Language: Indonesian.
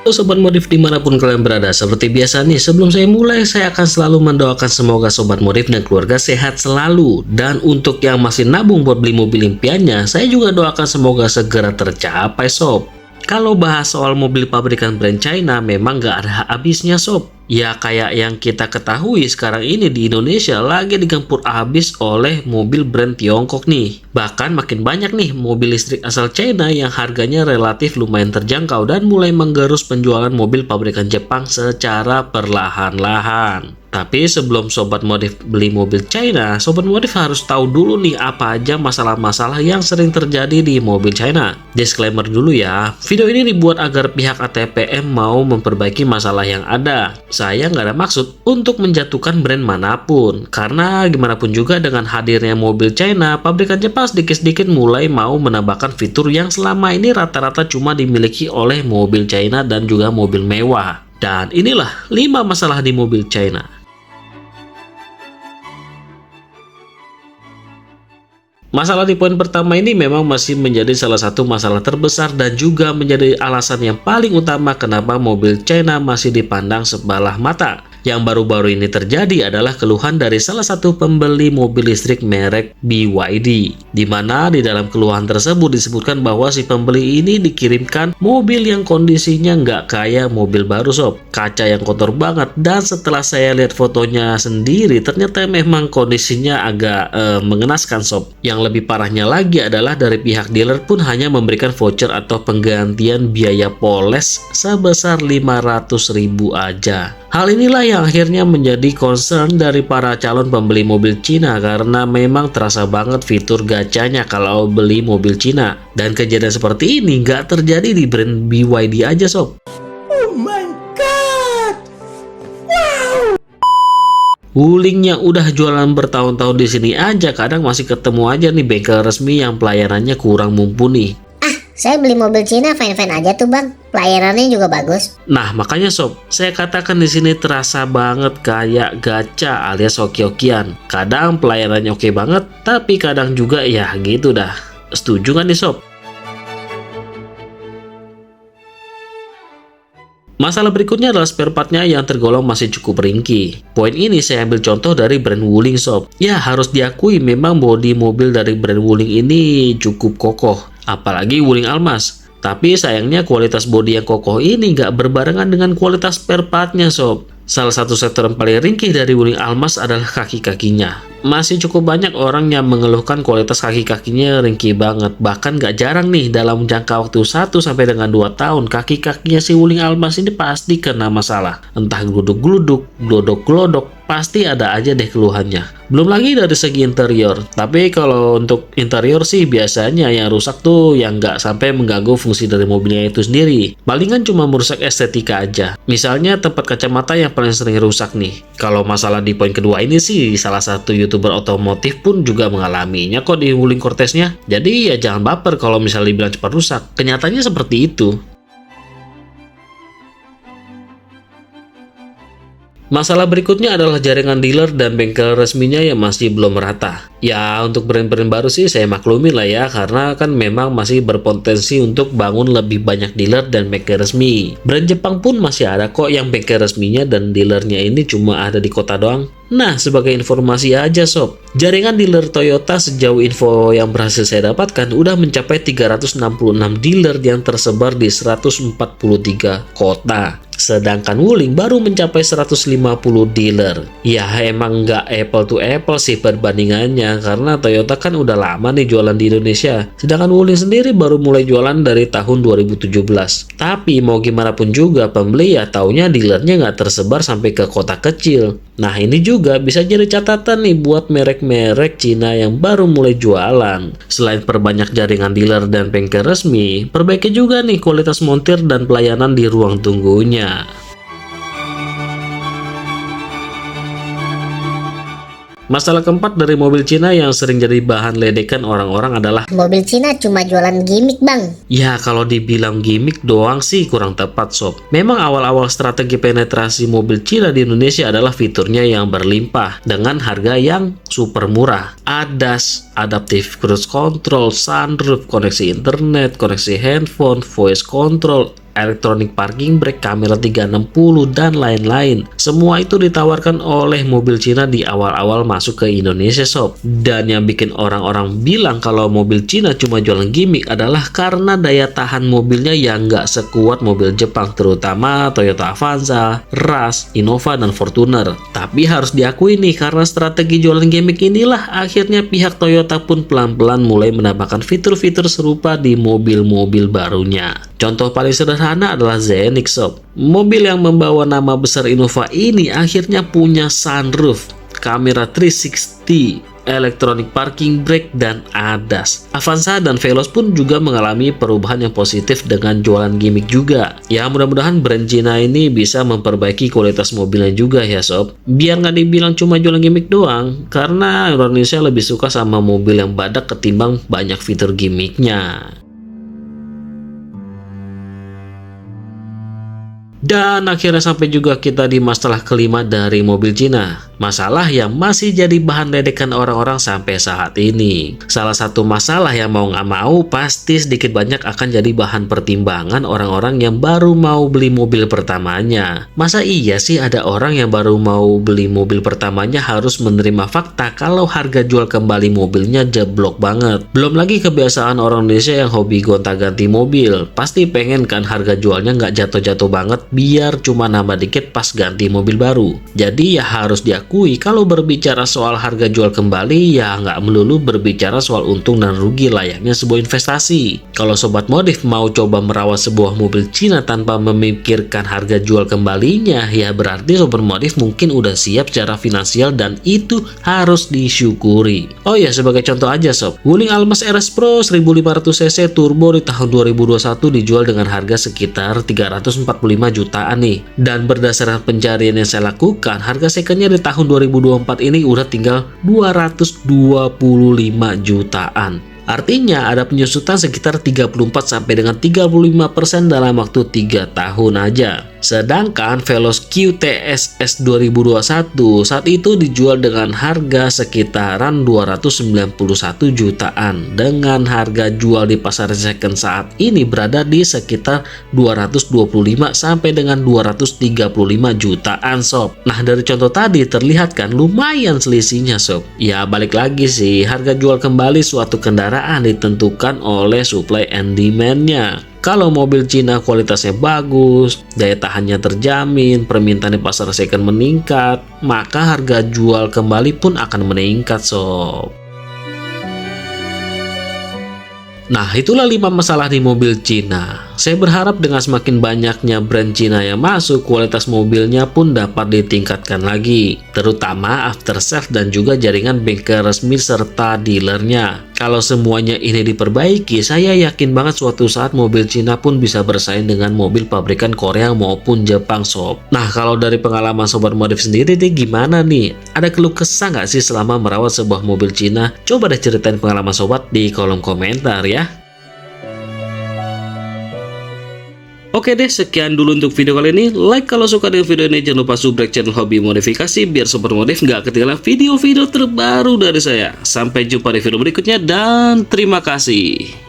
Halo Sobat Modif dimanapun kalian berada. Seperti biasa nih, sebelum saya mulai, saya akan selalu mendoakan semoga Sobat Modif dan keluarga sehat selalu. Dan untuk yang masih nabung buat beli mobil impiannya, saya juga doakan semoga segera tercapai Sob. Kalau bahas soal mobil pabrikan brand China, memang gak ada habisnya Sob. Ya kayak yang kita ketahui sekarang ini di Indonesia lagi digempur habis oleh mobil brand Tiongkok nih. Bahkan makin banyak nih mobil listrik asal China yang harganya relatif lumayan terjangkau dan mulai menggerus penjualan mobil pabrikan Jepang secara perlahan-lahan. Tapi sebelum Sobat Modif beli mobil China, Sobat Modif harus tahu dulu nih apa aja masalah-masalah yang sering terjadi di mobil China. Disclaimer dulu ya, video ini dibuat agar pihak ATPM mau memperbaiki masalah yang ada. Saya nggak ada maksud untuk menjatuhkan brand manapun, karena gimana pun juga dengan hadirnya mobil China, pabrikan Jepang sedikit-sedikit mulai mau menambahkan fitur yang selama ini rata-rata cuma dimiliki oleh mobil China dan juga mobil mewah. Dan inilah 5 masalah di mobil China. Masalah di poin pertama ini memang masih menjadi salah satu masalah terbesar dan juga menjadi alasan yang paling utama kenapa mobil China masih dipandang sebelah mata. Yang baru-baru ini terjadi adalah keluhan dari salah satu pembeli mobil listrik merek BYD, di mana di dalam keluhan tersebut disebutkan bahwa si pembeli ini dikirimkan mobil yang kondisinya nggak kayak mobil baru Sob, kaca yang kotor banget, dan setelah saya lihat fotonya sendiri ternyata memang kondisinya agak mengenaskan Sob. Yang lebih parahnya lagi adalah dari pihak dealer pun hanya memberikan voucher atau penggantian biaya poles sebesar 500.000 aja. Hal inilah yang akhirnya menjadi concern dari para calon pembeli mobil Cina karena memang terasa banget fitur gacanya kalau beli mobil Cina. Dan kejadian seperti ini nggak terjadi di brand BYD aja Sob. Oh my god! Wow! Wuling yang udah jualan bertahun-tahun di sini aja kadang masih ketemu aja nih bengkel resmi yang pelayanannya kurang mumpuni. Saya beli mobil Cina fine-fine aja tuh bang, pelayanannya juga bagus. Nah makanya Sob, saya katakan di sini terasa banget kayak gacha alias hoki-hokian. Kadang pelayanannya oke banget, tapi kadang juga ya gitu dah. Setuju kan nih Sob? Masalah berikutnya adalah spare partnya yang tergolong masih cukup ringkih. Poin ini saya ambil contoh dari brand Wuling Sob. Ya harus diakui memang bodi mobil dari brand Wuling ini cukup kokoh, apalagi Wuling Almas. Tapi sayangnya kualitas bodi yang kokoh ini nggak berbarengan dengan kualitas spare partnya Sob. Salah satu sektor yang paling ringkih dari Wuling Almas adalah kaki-kakinya. Masih cukup banyak orang yang mengeluhkan kualitas kaki-kakinya ringkih banget. Bahkan gak jarang nih dalam jangka waktu 1 sampai dengan 2 tahun kaki-kakinya si Wuling Almas ini pasti kena masalah. Entah gluduk-gluduk, glodok-glodok, pasti ada aja deh keluhannya. Belum lagi dari segi interior. Tapi kalau untuk interior sih biasanya yang rusak tuh yang gak sampai mengganggu fungsi dari mobilnya itu sendiri. Palingan cuma merusak estetika aja. Misalnya tempat kacamata yang paling sering rusak nih. Kalau masalah di poin kedua ini sih salah satu YouTuber otomotif pun juga mengalaminya kok di Wuling Cortez-nya. Jadi ya jangan baper kalau misalnya dibilang cepat rusak. Kenyataannya seperti itu. Masalah berikutnya adalah jaringan dealer dan bengkel resminya yang masih belum merata. Ya untuk brand-brand baru sih saya maklumi lah ya, karena kan memang masih berpotensi untuk bangun lebih banyak dealer dan bengkel resmi. Brand Jepang pun masih ada kok yang bengkel resminya dan dealernya ini cuma ada di kota doang. Nah sebagai informasi aja Sob, jaringan dealer Toyota sejauh info yang berhasil saya dapatkan udah mencapai 366 dealer yang tersebar di 143 kota. Sedangkan Wuling baru mencapai 150 dealer. Ya emang nggak apple to apple sih perbandingannya, karena Toyota kan udah lama nih jualan di Indonesia. Sedangkan Wuling sendiri baru mulai jualan dari tahun 2017. Tapi mau gimana pun juga pembeli ya taunya dealernya nggak tersebar sampai ke kota kecil. Nah ini juga bisa jadi catatan nih buat merek-merek Cina yang baru mulai jualan. Selain perbanyak jaringan dealer dan bengkel resmi, perbaiki juga nih kualitas montir dan pelayanan di ruang tunggunya. Masalah keempat dari mobil Cina yang sering jadi bahan ledekan orang-orang adalah Mobil Cina cuma jualan gimmick bang. ya kalau dibilang gimmick doang sih kurang tepat Sob. Memang awal-awal strategi penetrasi mobil Cina di Indonesia adalah fiturnya yang berlimpah dengan harga yang super murah. ADAS, Adaptive Cruise Control, sunroof, koneksi internet, koneksi handphone, voice control, electronic parking brake, kamera 360, dan lain-lain. Semua itu ditawarkan oleh mobil Cina di awal-awal masuk ke Indonesia sob. Dan yang bikin orang-orang bilang kalau mobil Cina cuma jualan gimmick adalah karena daya tahan mobilnya yang nggak sekuat mobil Jepang, terutama Toyota Avanza, Rush, Innova, dan Fortuner. Tapi harus diakui nih, karena strategi jualan gimmick inilah akhirnya pihak Toyota pun pelan-pelan mulai menambahkan fitur-fitur serupa di mobil-mobil barunya. Contoh paling sederhana adalah Zenix sob. Mobil yang membawa nama besar Innova ini akhirnya punya sunroof, kamera 360, electronic parking brake, dan ADAS. Avanza dan Veloz pun juga mengalami perubahan yang positif dengan jualan gimmick juga. Ya mudah-mudahan brand Cina ini bisa memperbaiki kualitas mobilnya juga ya sob. Biar nggak dibilang cuma jualan gimmick doang, karena Indonesia lebih suka sama mobil yang badak ketimbang banyak fitur gimmicknya. Dan akhirnya sampai juga kita di masalah kelima dari mobil Cina. Masalah yang masih jadi bahan ledekan orang-orang sampai saat ini. Salah satu masalah yang mau nggak mau pasti sedikit banyak akan jadi bahan pertimbangan orang-orang yang baru mau beli mobil pertamanya. Masa iya sih ada orang yang baru mau beli mobil pertamanya harus menerima fakta kalau harga jual kembali mobilnya jeblok banget. Belum lagi kebiasaan orang Indonesia yang hobi gonta-ganti mobil. Pasti pengen kan harga jualnya nggak jatuh-jatuh banget biar cuma nambah dikit pas ganti mobil baru. Jadi ya harus diakui kalau berbicara soal harga jual kembali ya nggak melulu berbicara soal untung dan rugi layaknya sebuah investasi. Kalau sobat modif mau coba merawat sebuah mobil Cina tanpa memikirkan harga jual kembalinya, ya berarti sobat modif mungkin udah siap secara finansial dan itu harus disyukuri. Oh ya, sebagai contoh aja sob, Wuling Almas RS Pro 1500cc turbo di tahun 2021 dijual dengan harga sekitar 345 jutaan nih. Dan berdasarkan pencarian yang saya lakukan, harga secondnya di tahun 2024 ini udah tinggal 225 jutaan. Artinya ada penyusutan sekitar 34 sampai dengan 35% dalam waktu 3 tahun aja. Sedangkan Veloz QTS S 2021 saat itu dijual dengan harga sekitaran 291 jutaan. Dengan harga jual di pasar second saat ini berada di sekitar 225 sampai dengan 235 jutaan sob. Nah dari contoh tadi terlihat kan lumayan selisihnya sob. Ya balik lagi sih, harga jual kembali suatu kendaraan ditentukan oleh supply and demand-nya. Kalau mobil Cina kualitasnya bagus, daya tahannya terjamin, permintaan di pasar second meningkat, maka harga jual kembali pun akan meningkat sob. Nah itulah 5 masalah di mobil Cina. Saya berharap dengan semakin banyaknya brand Cina yang masuk, kualitas mobilnya pun dapat ditingkatkan lagi, terutama aftersales dan juga jaringan bengkel resmi serta dealernya. Kalau semuanya ini diperbaiki, saya yakin banget suatu saat mobil Cina pun bisa bersaing dengan mobil pabrikan Korea maupun Jepang sob. Nah kalau dari pengalaman sobat modif sendiri nih gimana nih? Ada keluh kesah nggak sih selama merawat sebuah mobil Cina? Coba deh ceritain pengalaman sobat di kolom komentar ya. Oke deh, sekian dulu untuk video kali ini. Like kalau suka dengan video ini, jangan lupa subscribe channel Hobi Modifikasi biar sobat modif nggak ketinggalan video-video terbaru dari saya. Sampai jumpa di video berikutnya dan terima kasih.